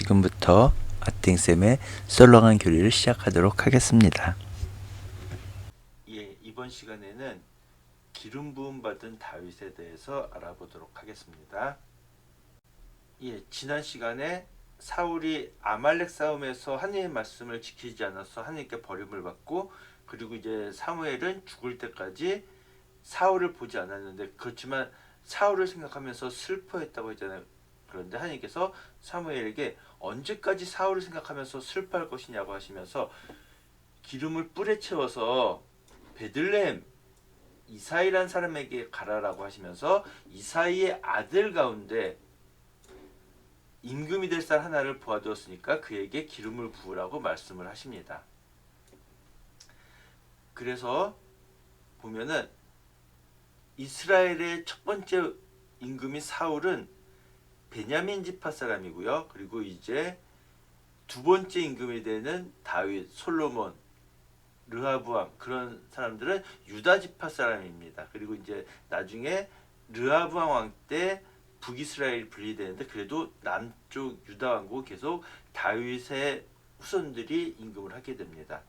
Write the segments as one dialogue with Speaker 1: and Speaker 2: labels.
Speaker 1: 지금부터 아팅쌤의 썰렁한 교리를 시작하도록 하겠습니다. 이번 시간에는 기름 부음 받은 다윗에 대해서 알아보도록 하겠습니다. 지난 시간에 사울이 아말렉 싸움에서 하나님의 말씀을 지키지 않아서 하나님께 버림을 받고, 그리고 이제 사무엘은 죽을 때까지 사울을 보지 않았는데, 그렇지만 사울을 생각하면서 슬퍼했다고 했잖아요. 그런데 하나님께서 사무엘에게 언제까지 사울을 생각하면서 슬퍼할 것이냐고 하시면서 기름을 뿔에 채워서 베들레헴 이사이란 사람에게 가라라고 하시면서 이사이의 아들 가운데 임금이 될 살 하나를 보아두었으니까 그에게 기름을 부으라고 말씀을 하십니다. 그래서 보면은 이스라엘의 첫 번째 임금인 사울은 베냐민 지파 사람이고요. 그리고 이제 두 번째 임금이 되는 다윗, 솔로몬, 르하브암, 그런 사람들은 유다 지파 사람입니다. 그리고 이제 나중에 르하브암 왕 때 북이스라엘이 분리되는데, 그래도 남쪽 유다 왕국 계속 다윗의 후손들이 임금을 하게 됩니다.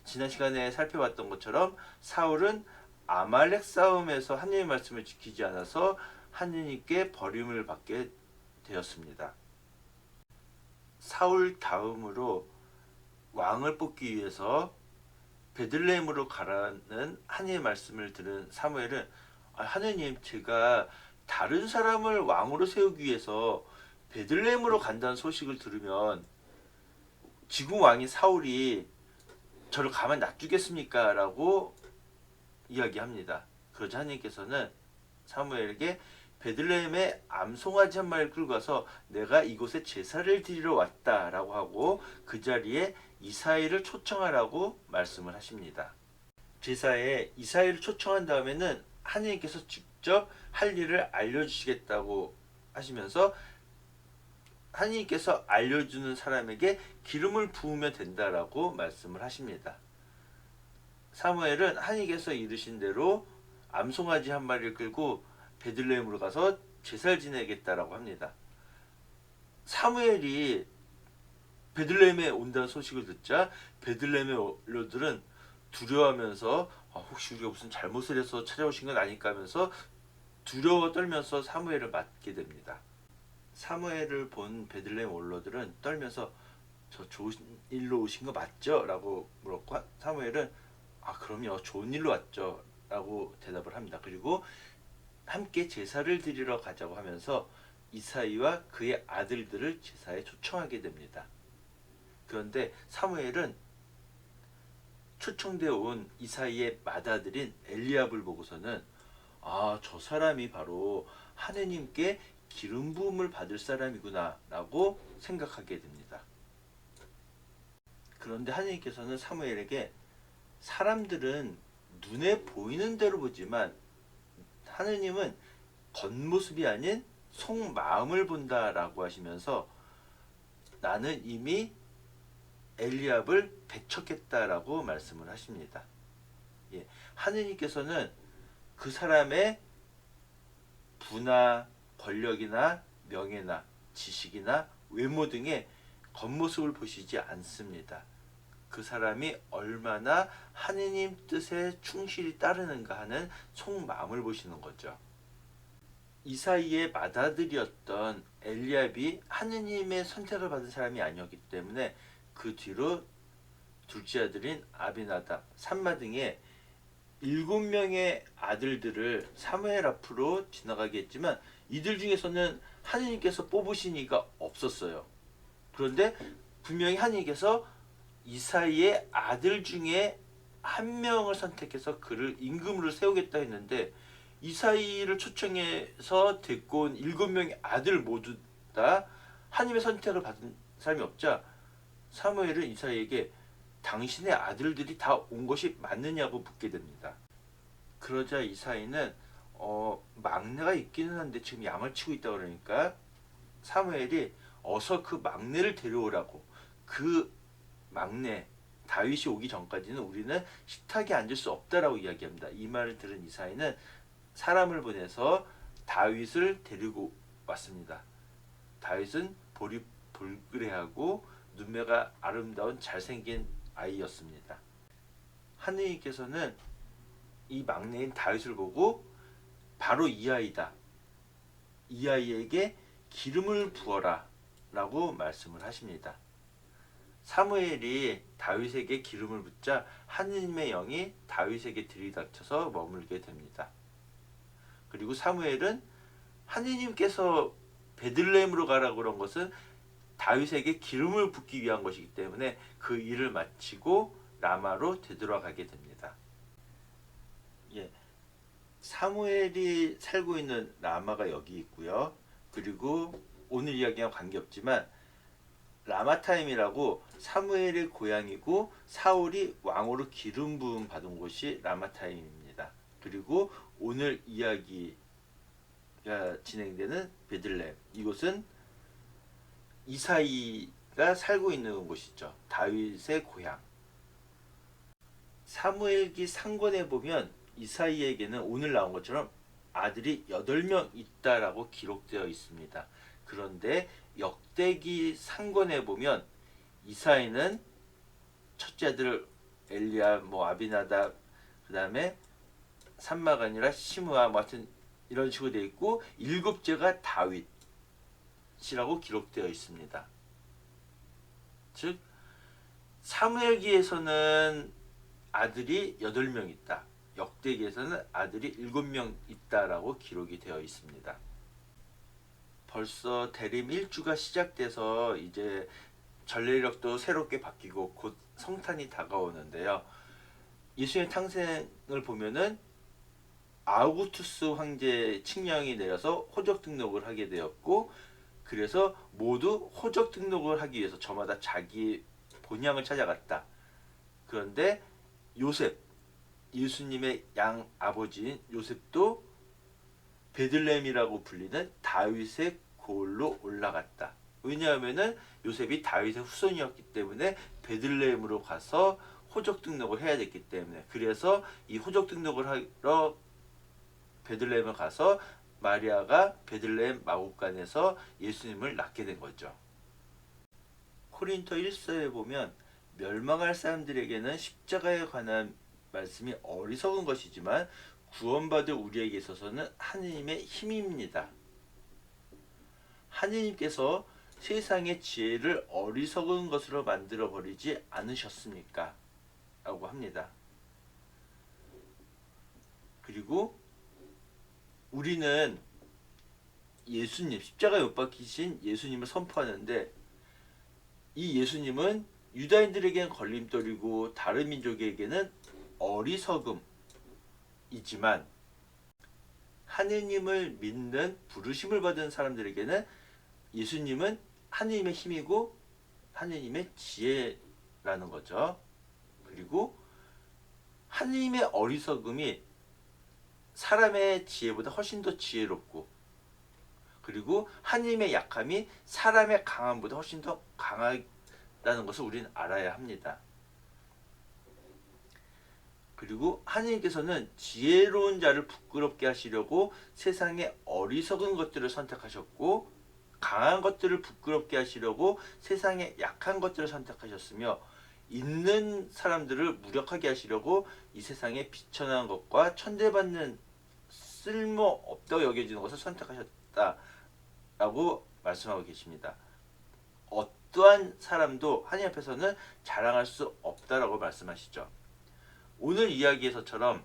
Speaker 1: 지난 시간에 살펴봤던 것처럼 사울은 아말렉 싸움에서 하나님의 말씀을 지키지 않아서 하느님께 버림을 받게 되었습니다. 사울 다음으로 왕을 뽑기 위해서 베들레헴으로 가라는 하나님의 말씀을 들은 사무엘은, 하느님, 제가 다른 사람을 왕으로 세우기 위해서 베들레헴으로 간다는 소식을 들으면 지금 왕인 사울이 저를 가만 놔두겠습니까? 라고 이야기합니다. 그러자 하나님께서는 사무엘에게 베들레헴에 암송아지 한 마리를 끌고 가서 내가 이곳에 제사를 드리러 왔다라고 하고 그 자리에 이사이를 초청하라고 말씀을 하십니다. 제사에 이사이를 초청한 다음에는 하나님께서 직접 할 일을 알려주시겠다고 하시면서 하나님께서 알려주는 사람에게 기름을 부으면 된다라고 말씀을 하십니다. 사무엘은 하나님께서 이르신 대로 암송아지 한 마리를 끌고 베들레헴으로 가서 제사를 지내겠다라고 합니다. 사무엘이 베들레헴에 온다는 소식을 듣자 베들레헴의 원로들은 두려워하면서 혹시 우리가 무슨 잘못을 해서 찾아오신 건 아닐까 하면서 두려워 떨면서 사무엘을 맞게 됩니다. 사무엘을 본 베들레헴 원로들은 떨면서 저 좋은 일로 오신 거 맞죠? 라고 물었고, 사무엘은 그럼요, 좋은 일로 왔죠 라고 대답을 합니다. 그리고 함께 제사를 드리러 가자고 하면서 이사이와 그의 아들들을 제사에 초청하게 됩니다. 그런데 사무엘은 초청되어 온 이사이의 맏아들인 엘리압을 보고서는 저 사람이 바로 하느님께 기름 부음을 받을 사람이구나 라고 생각하게 됩니다. 그런데 하느님께서는 사무엘에게 사람들은 눈에 보이는 대로 보지만 하느님은 겉모습이 아닌 속마음을 본다라고 하시면서 나는 이미 엘리압을 배척했다라고 말씀을 하십니다. 하느님께서는 그 사람의 부나 권력이나 명예나 지식이나 외모 등의 겉모습을 보시지 않습니다. 그 사람이 얼마나 하느님 뜻에 충실히 따르는가 하는 속마음을 보시는 거죠. 이사이의 맏아들이었던 엘리압이 하느님의 선택을 받은 사람이 아니었기 때문에 그 뒤로 둘째 아들인 아비나답, 삼마 등의 7명의 아들들을 사무엘 앞으로 지나가게 했지만 이들 중에서는 하느님께서 뽑으신 이가 없었어요. 그런데 분명히 하느님께서 이사이의 아들 중에 한 명을 선택해서 그를 임금으로 세우겠다 했는데, 이사이를 초청해서 데리고 온 7명의 아들 모두 다 하나님의 선택을 받은 사람이 없자 사무엘은 이사이에게 당신의 아들들이 다 온 것이 맞느냐고 묻게 됩니다. 그러자 이사이는 막내가 있기는 한데 지금 양을 치고 있다 그러니까 사무엘이 어서 그 막내를 데려오라고, 그 막내 다윗이 오기 전까지는 우리는 식탁에 앉을 수 없다라고 이야기합니다. 이 말을 들은 이사이는 사람을 보내서 다윗을 데리고 왔습니다. 다윗은 볼그레하고 눈매가 아름다운 잘생긴 아이였습니다. 하느님께서는 이 막내인 다윗을 보고 바로 이 아이다, 이 아이에게 기름을 부어라 라고 말씀을 하십니다. 사무엘이 다윗에게 기름을 붓자 하느님의 영이 다윗에게 들이닥쳐서 머물게 됩니다. 그리고 사무엘은 하느님께서 베들레헴으로 가라고 그런 것은 다윗에게 기름을 붓기 위한 것이기 때문에 그 일을 마치고 라마로 되돌아가게 됩니다. 예, 사무엘이 살고 있는 라마가 여기 있고요. 그리고 오늘 이야기와 관계없지만 라마타임이라고 사무엘의 고향이고 사울이 왕으로 기름 부음 받은 곳이 라마타임입니다. 그리고 오늘 이야기가 진행되는 베들레헴, 이곳은 이사이가 살고 있는 곳이죠. 다윗의 고향. 사무엘기 상권에 보면 이사이에게는 오늘 나온 것처럼 아들이 8명 있다라고 기록되어 있습니다. 그런데 역대기 상권에 보면 이사이는 첫째 아들 엘리압, 아비나답, 그 다음에 삼마가 아니라 시므아, 하여튼 이런 식으로 되어 있고, 7째가 다윗이라고 기록되어 있습니다. 즉 사무엘기에서는 아들이 8명 있다, 역대기에서는 아들이 7명 있다라고 기록이 되어 있습니다. 벌써 대림 1주가 시작돼서 이제 전례력도 새롭게 바뀌고 곧 성탄이 다가오는데요. 예수님의 탄생을 보면은 아우구투스 황제 칙령이 내려서 호적 등록을 하게 되었고, 그래서 모두 호적 등록을 하기 위해서 저마다 자기 본향을 찾아갔다. 그런데 요셉, 예수님의 양 아버지인 요셉도 베들레헴이라고 불리는 다윗의 고을로 올라갔다. 왜냐하면은 요셉이 다윗의 후손이었기 때문에 베들레헴으로 가서 호적 등록을 해야 됐기 때문에, 그래서 이 호적 등록을 하러 베들레헴을 가서 마리아가 베들레헴 마구간에서 예수님을 낳게 된 거죠. 코린토 1서에 보면 멸망할 사람들에게는 십자가에 관한 말씀이 어리석은 것이지만 구원받을 우리에게 있어서는 하느님의 힘입니다. 하느님께서 세상의 지혜를 어리석은 것으로 만들어 버리지 않으셨습니까? 라고 합니다. 그리고 우리는 예수님, 십자가에 못 박히신 예수님을 선포하는데, 이 예수님은 유다인들에게는 걸림돌이고 다른 민족에게는 어리석음이지만 하느님을 믿는 부르심을 받은 사람들에게는 예수님은 하느님의 힘이고 하느님의 지혜라는 거죠. 그리고 하느님의 어리석음이 사람의 지혜보다 훨씬 더 지혜롭고, 그리고 하느님의 약함이 사람의 강함보다 훨씬 더 강하다는 것을 우리는 알아야 합니다. 그리고 하느님께서는 지혜로운 자를 부끄럽게 하시려고 세상의 어리석은 것들을 선택하셨고, 강한 것들을 부끄럽게 하시려고 세상의 약한 것들을 선택하셨으며, 있는 사람들을 무력하게 하시려고 이 세상에 비천한 것과 천대받는 쓸모없다고 여겨지는 것을 선택하셨다라고 말씀하고 계십니다. 어떠한 사람도 하나님 앞에서는 자랑할 수 없다라고 말씀하시죠. 오늘 이야기에서처럼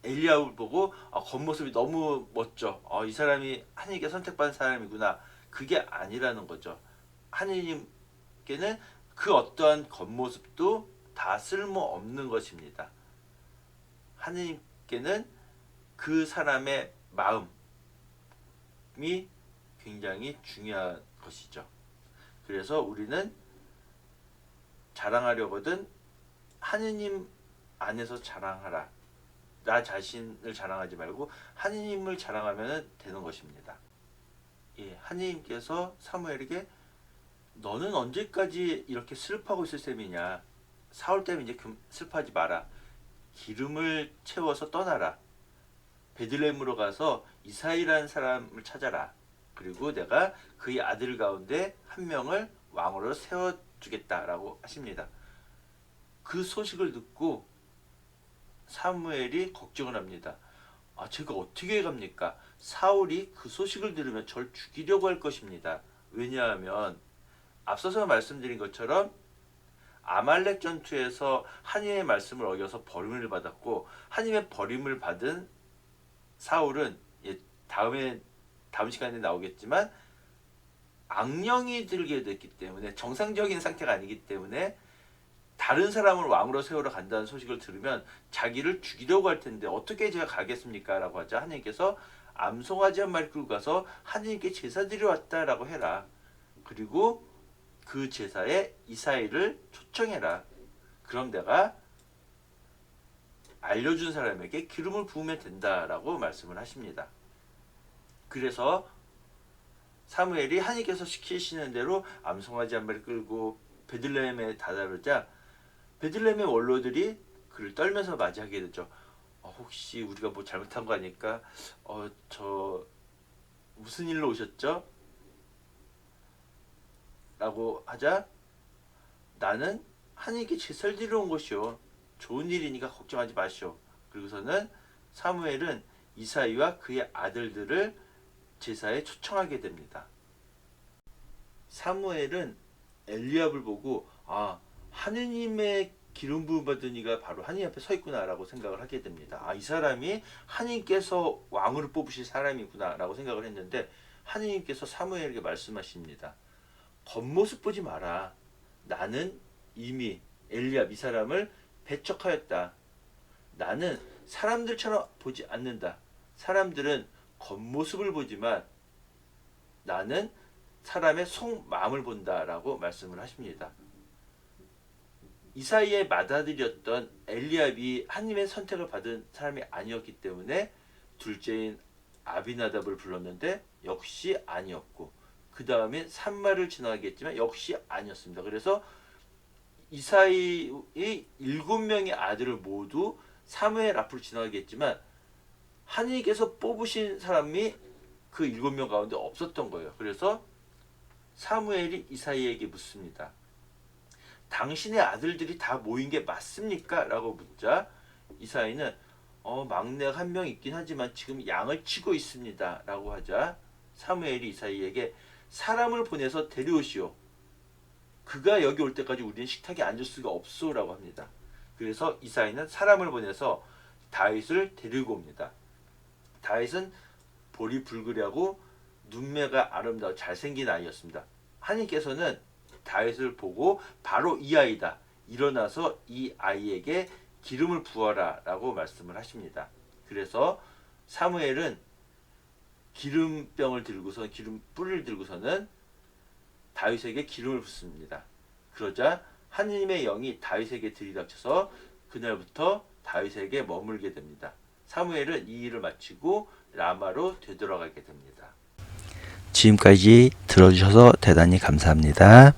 Speaker 1: 엘리야를 보고 겉모습이 너무 멋져, 이 사람이 하나님께 선택받은 사람이구나, 그게 아니라는 거죠. 하나님께는 그 어떠한 겉모습도 다 쓸모없는 것입니다. 하나님께는 그 사람의 마음이 굉장히 중요한 것이죠. 그래서 우리는 자랑하려거든 하느님 안에서 자랑하라. 나 자신을 자랑하지 말고 하느님을 자랑하면 되는 것입니다. 예, 하느님께서 사무엘에게 너는 언제까지 이렇게 슬퍼하고 있을 셈이냐. 사울 때문에 이제 슬퍼하지 마라. 기름을 채워서 떠나라. 베들레헴으로 가서 이사이라는 사람을 찾아라. 그리고 내가 그의 아들 가운데 한 명을 왕으로 세워주겠다라고 하십니다. 그 소식을 듣고 사무엘이 걱정을 합니다. 제가 어떻게 갑니까? 사울이 그 소식을 들으면 절 죽이려고 할 것입니다. 왜냐하면 앞서서 말씀드린 것처럼 아말렉 전투에서 하나님의 말씀을 어겨서 버림을 받았고, 하나님의 버림을 받은 사울은 다음 시간에 나오겠지만 악령이 들게 됐기 때문에, 정상적인 상태가 아니기 때문에 다른 사람을 왕으로 세우러 간다는 소식을 들으면 자기를 죽이려고 할 텐데 어떻게 제가 가겠습니까? 라고 하자 하나님께서 암송아지 한 마리 끌고 가서 하나님께 제사 드려 왔다라고 해라. 그리고 그 제사에 이사이를 초청해라. 그럼 내가 알려준 사람에게 기름을 부으면 된다라고 말씀을 하십니다. 그래서 사무엘이 하나님께서 시키시는 대로 암송아지 한 마리 끌고 베들레헴에 다다르자 베들레헴의 원로들이 그를 떨면서 맞이하게 되죠. 혹시 우리가 뭐 잘못한 거 아닐까? 저 무슨 일로 오셨죠? 라고 하자, 나는 하나님께 제사를 드리러 온 것이요, 좋은 일이니까 걱정하지 마시오. 그리고서는 사무엘은 이사이와 그의 아들들을 제사에 초청하게 됩니다. 사무엘은 엘리압을 보고 하느님의 기름 부음 받은 이가 바로 하느님 앞에 서 있구나라고 생각을 하게 됩니다. 이 사람이 하느님께서 왕으로 뽑으실 사람이구나라고 생각을 했는데, 하느님께서 사무엘에게 말씀하십니다. 겉모습 보지 마라. 나는 이미 엘리압 이 사람을 배척하였다. 나는 사람들처럼 보지 않는다. 사람들은 겉모습을 보지만 나는 사람의 속마음을 본다라고 말씀을 하십니다. 이사이의 맏아들이었던 엘리압이 하나님의 선택을 받은 사람이 아니었기 때문에 둘째인 아비나답을 불렀는데 역시 아니었고, 그 다음에 산마를 지나가겠지만 역시 아니었습니다. 그래서 이사이의 7명의 아들을 모두 사무엘 앞으로 지나가겠지만 하나님께서 뽑으신 사람이 그 7명 가운데 없었던 거예요. 그래서 사무엘이 이사이에게 묻습니다. 당신의 아들들이 다 모인 게 맞습니까? 라고 묻자 이사이는 막내가 한 명 있긴 하지만 지금 양을 치고 있습니다. 라고 하자 사무엘이 이사이에게 사람을 보내서 데려오시오. 그가 여기 올 때까지 우리는 식탁에 앉을 수가 없소. 라고 합니다. 그래서 이사이는 사람을 보내서 다윗을 데리고 옵니다. 다윗은 볼이 붉으려고 눈매가 아름다워 잘생긴 아이였습니다. 하나님께서는 다윗을 보고 바로 이 아이다, 일어나서 이 아이에게 기름을 부어라 라고 말씀을 하십니다. 그래서 사무엘은 기름병을 들고서 기름뿌리를 들고서는 다윗에게 기름을 붓습니다. 그러자 하느님의 영이 다윗에게 들이닥쳐서 그날부터 다윗에게 머물게 됩니다. 사무엘은 이 일을 마치고 라마로 되돌아가게 됩니다.
Speaker 2: 지금까지 들어주셔서 대단히 감사합니다.